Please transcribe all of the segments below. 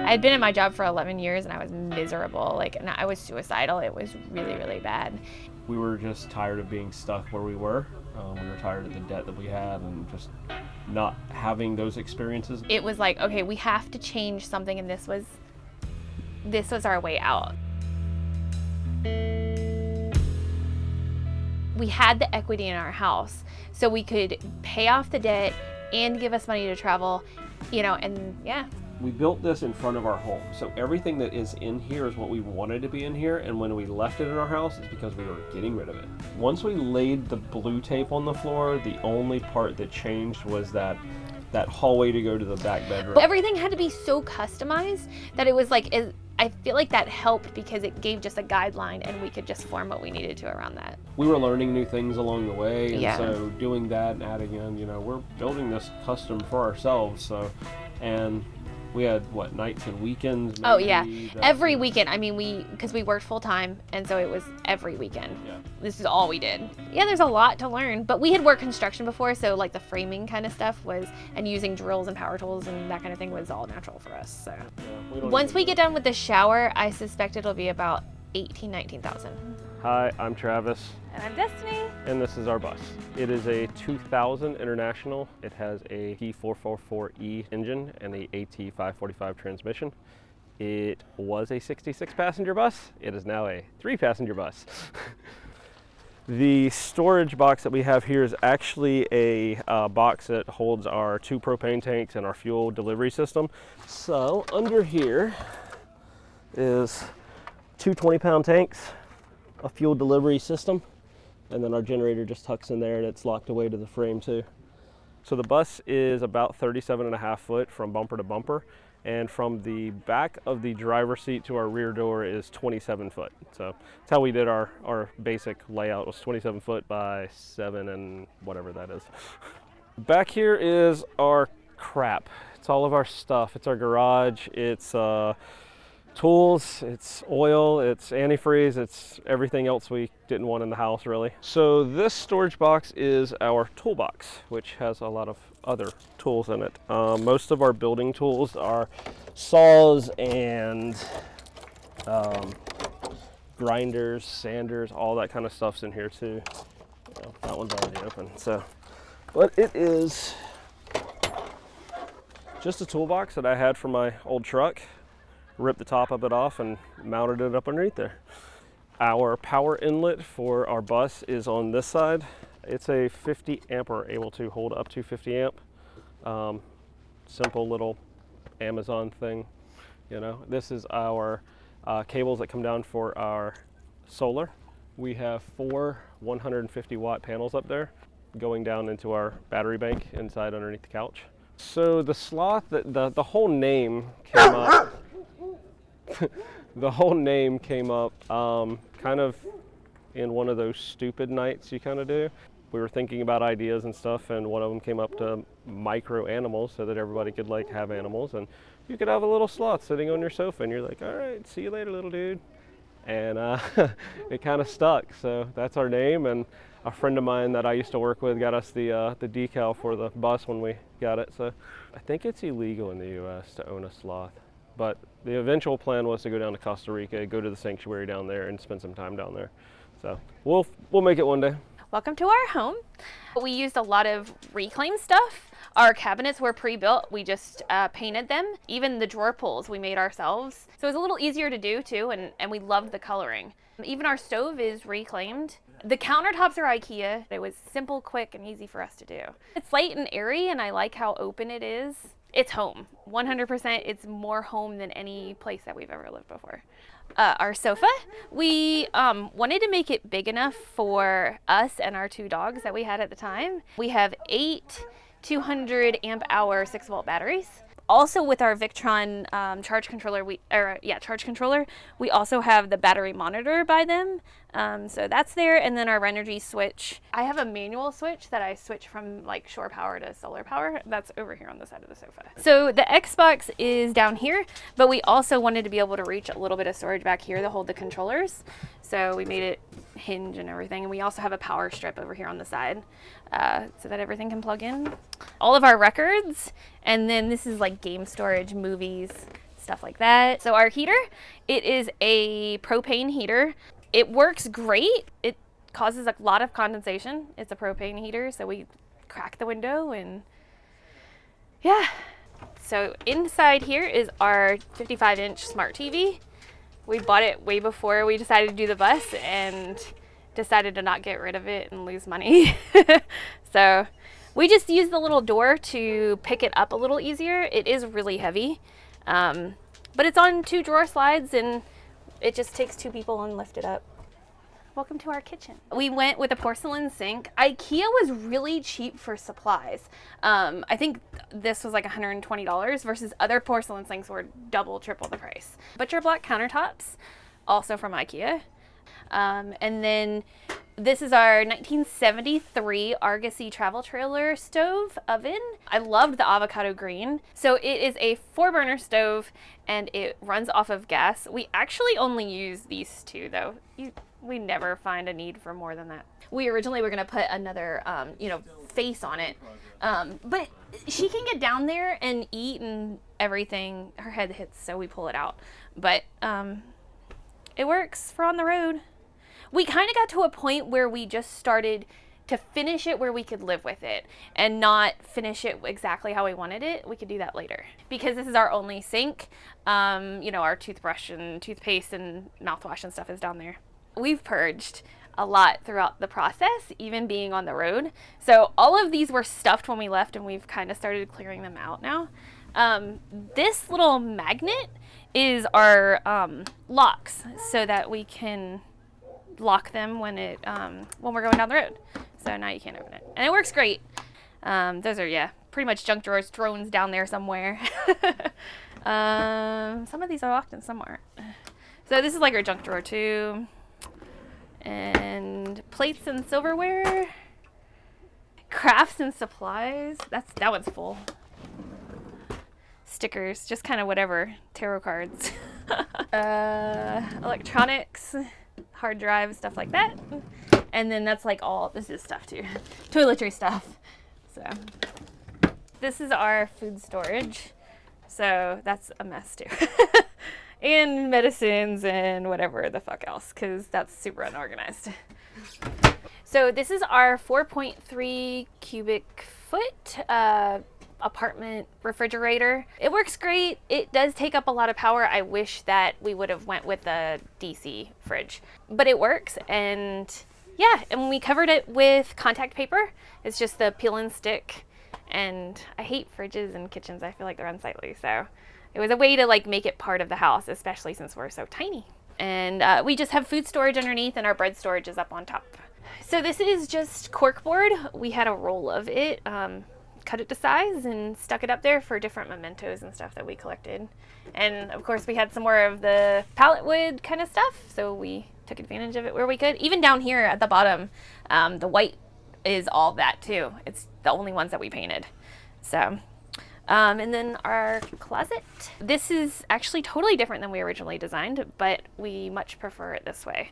I had been at my job for 11 years and I was miserable. And I was suicidal. It was really, really bad. We were just tired of being stuck where we were. We were tired of the debt that we had and just not having those experiences. It was like, okay, we have to change something, and this was our way out. We had the equity in our house, so we could pay off the debt and give us money to travel, and yeah. We built this in front of our home, so everything that is in here is what we wanted to be in here, and when we left it in our house, it's because we were getting rid of it. Once we laid the blue tape on the floor, the only part that changed was that hallway to go to the back bedroom. Everything had to be so customized that it was I feel like that helped because it gave just a guideline and we could just form what we needed to around that. We were learning new things along the way, and yeah. So doing that and adding in, we're building this custom for ourselves, and we had nights and weekends? Oh yeah, every weekend. I mean, because we worked full time, and so it was every weekend. Yeah. This is all we did. Yeah, there's a lot to learn, but we had worked construction before, so the framing kind of stuff and using drills and power tools and that kind of thing was all natural for us. So once we get done with the shower, I suspect it'll be about 19,000. Hi, I'm Travis. And I'm Destoni. And this is our bus. It is a 2000 International. It has a T444E engine and a AT545 transmission. It was a 66 passenger bus. It is now a 3 passenger bus. The storage box that we have here is actually a box that holds our 2 propane tanks and our fuel delivery system. So under here is 2 20-pound tanks, a fuel delivery system, and then our generator just tucks in there and it's locked away to the frame too. So the bus is about 37.5 foot from bumper to bumper, and from the back of the driver's seat to our rear door is 27 foot. So that's how we did our basic layout. It was 27 foot by 7 and whatever that is. Back here is our crap. It's all of our stuff. It's our garage. It's tools, it's oil, it's antifreeze, it's everything else we didn't want in the house really. So this storage box is our toolbox, which has a lot of other tools in it. Most of our building tools are saws and grinders, sanders, all that kind of stuff's in here too. That one's already open. But it is just a toolbox that I had for my old truck. Ripped the top of it off and mounted it up underneath there. Our power inlet for our bus is on this side. It's a 50 amp, or able to hold up to 50 amp. Simple little Amazon thing. This is our cables that come down for our solar. We have 4 150 watt panels up there going down into our battery bank inside underneath the couch. So the sloth, the whole name came up. The whole name came up kind of in one of those stupid nights you kind of do. We were thinking about ideas and stuff, and one of them came up to micro animals so that everybody could have animals, and you could have a little sloth sitting on your sofa and you're like, all right, see you later, little dude. And it kind of stuck, so that's our name. And a friend of mine that I used to work with got us the decal for the bus when we got it. So I think it's illegal in the US to own a sloth. But the eventual plan was to go down to Costa Rica, go to the sanctuary down there, and spend some time down there. So we'll make it one day. Welcome to our home. We used a lot of reclaimed stuff. Our cabinets were pre-built. We just painted them. Even the drawer pulls we made ourselves. So it was a little easier to do too, and we loved the coloring. Even our stove is reclaimed. The countertops are IKEA. It was simple, quick, and easy for us to do. It's light and airy, and I like how open it is. It's home. 100%, it's more home than any place that we've ever lived before. Our sofa, we wanted to make it big enough for us and our 2 dogs that we had at the time. We have 8 200 amp hour 6-volt batteries. Also with our Victron charge controller, we also have the battery monitor by them. So that's there, and then our Renogy switch. I have a manual switch that I switch from shore power to solar power. That's over here on the side of the sofa. So the Xbox is down here, but we also wanted to be able to reach a little bit of storage back here to hold the controllers. So we made it hinge and everything. And we also have a power strip over here on the side so that everything can plug in. All of our records, and then this is game storage, movies, stuff like that. So our heater, it is a propane heater. It works great. It causes a lot of condensation. It's a propane heater, so we crack the window and yeah. So inside here is our 55-inch smart TV. We bought it way before we decided to do the bus and decided to not get rid of it and lose money. So we just use the little door to pick it up a little easier. It is really heavy, but it's on 2 drawer slides and it just takes 2 people and lift it up. Welcome to our kitchen. We went with a porcelain sink. IKEA was really cheap for supplies. I think this was like $120 versus other porcelain sinks were double, triple the price. Butcher block countertops, also from IKEA. And then this is our 1973 Argosy travel trailer stove oven. I loved the avocado green. So it is a 4-burner stove and it runs off of gas. We actually only use these 2 though. We never find a need for more than that. We originally were gonna put another, face on it. But she can get down there and eat and everything. Her head hits, so we pull it out. But it works for on the road. We kind of got to a point where we just started to finish it where we could live with it and not finish it exactly how we wanted it. We could do that later. Because this is our only sink, our toothbrush and toothpaste and mouthwash and stuff is down there. We've purged a lot throughout the process, even being on the road. So all of these were stuffed when we left and we've kind of started clearing them out now. This little magnet is our locks so that we can lock them when we're going down the road. So now you can't open it. And it works great. Those are, pretty much junk drawers, drones down there somewhere. Some of these are locked and some aren't. So this is like our junk drawer too. And plates and silverware, crafts and supplies. That one's full. Stickers, just kind of whatever. Tarot cards. Electronics, hard drives, stuff like that. And then that's like this is stuff too. Toiletry stuff. So this is our food storage. So that's a mess too. And medicines and whatever the fuck else, because that's super unorganized. So this is our 4.3 cubic foot apartment refrigerator. It works great. It does take up a lot of power. I wish that we would have went with a DC fridge, but it works. And and we covered it with contact paper. It's just the peel and stick. And I hate fridges and kitchens. I feel like they're unsightly. So it was a way to make it part of the house, especially since we're so tiny. And we just have food storage underneath and our bread storage is up on top. So this is just corkboard. We had a roll of it, cut it to size and stuck it up there for different mementos and stuff that we collected. And of course we had some more of the pallet wood kind of stuff. So we took advantage of it where we could. Even down here at the bottom, the white is all that too. It's the only ones that we painted. So. And then our closet. This is actually totally different than we originally designed, but we much prefer it this way.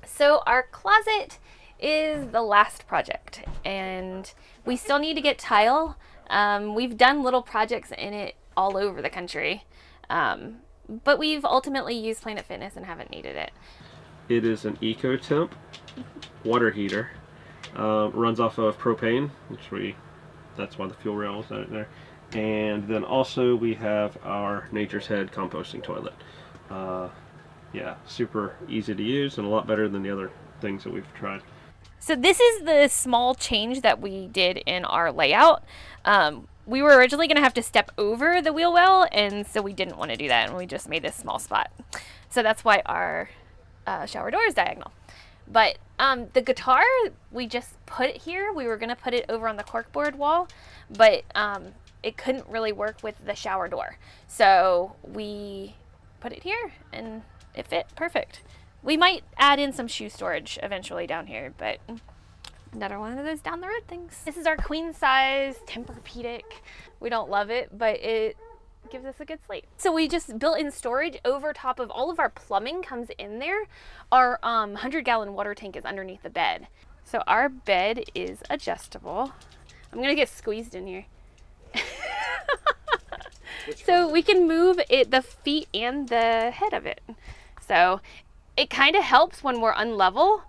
So our closet is the last project, and we still need to get tile. We've done little projects in it all over the country, but we've ultimately used Planet Fitness and haven't needed it. It is an EcoTemp water heater. Runs off of propane, that's why the fuel rail is out there. And then also we have our Nature's Head composting toilet. Super easy to use and a lot better than the other things that we've tried. So this is the small change that we did in our layout. We were originally going to have to step over the wheel well, and so we didn't want to do that, and we just made this small spot. So that's why our shower door is diagonal. But the guitar, we just put it here. We were going to put it over on the corkboard wall, but it couldn't really work with the shower door. So we put it here, and it fit perfect. We might add in some shoe storage eventually down here, but another one of those down the road things. This is our queen size Tempur-Pedic. We don't love it, but it gives us a good sleep. So we just built in storage over top of all of our plumbing comes in there. Our 100-gallon water tank is underneath the bed. So our bed is adjustable. I'm gonna get squeezed in here. So we can move it, the feet and the head of it. So it kind of helps when we're unlevel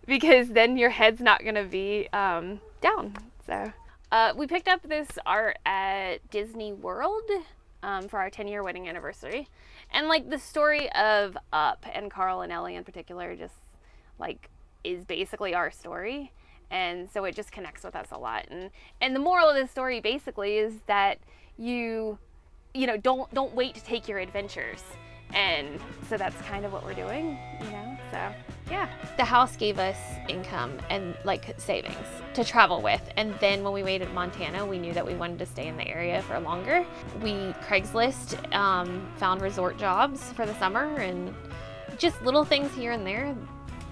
because then your head's not going to be down. So we picked up this art at Disney World for our 10-year wedding anniversary. And like the story of Up and Carl and Ellie in particular just like is basically our story. And so it just connects with us a lot. And the moral of this story basically is that you know, don't wait to take your adventures. And so that's kind of what we're doing, you know, so yeah. The house gave us income and like savings to travel with. And then when we made it in Montana, we knew that we wanted to stay in the area for longer. We Craigslist found resort jobs for the summer and just little things here and there.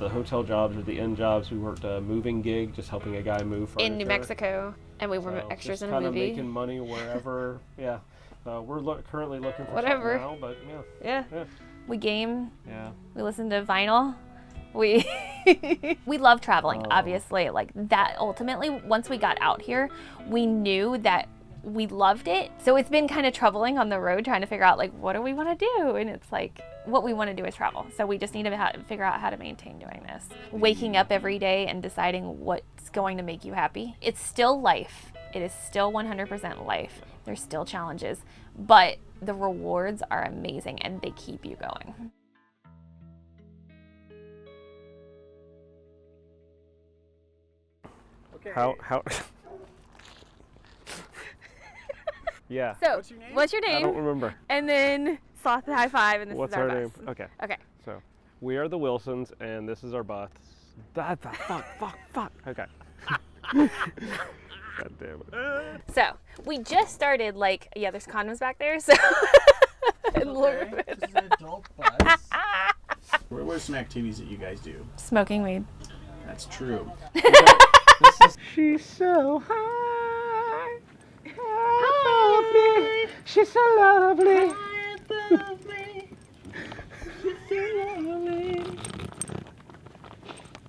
The hotel jobs or the inn jobs, we worked a moving gig, just helping a guy move furniture. In New Mexico, and we were extras in a movie. Kind of making money wherever, yeah. We're currently looking for whatever something now, but yeah. We game. Yeah. We listen to vinyl. We love traveling, obviously. Like that ultimately, once we got out here, we knew that we loved it. So it's been kind of troubling on the road trying to figure out like, what do we want to do? And it's like, what we want to do is travel. So we just need to figure out how to maintain doing this. Waking up every day and deciding what's going to make you happy. It's still life. It is still 100% life. There's still challenges, but the rewards are amazing and they keep you going. Okay. How? Yeah. So, what's your name? I don't remember. And then sloth high five, and this What's is our our bus. name? Okay. Okay. So, we are the Wilsons, and this is our bus. Fuck. Okay. God damn it. So, we just started, like, yeah, there's condoms back there, so. Okay, this is an adult bus. What are some activities that you guys do? Smoking weed. That's true. She's so high. Hi. She's so lovely. She's so lovely.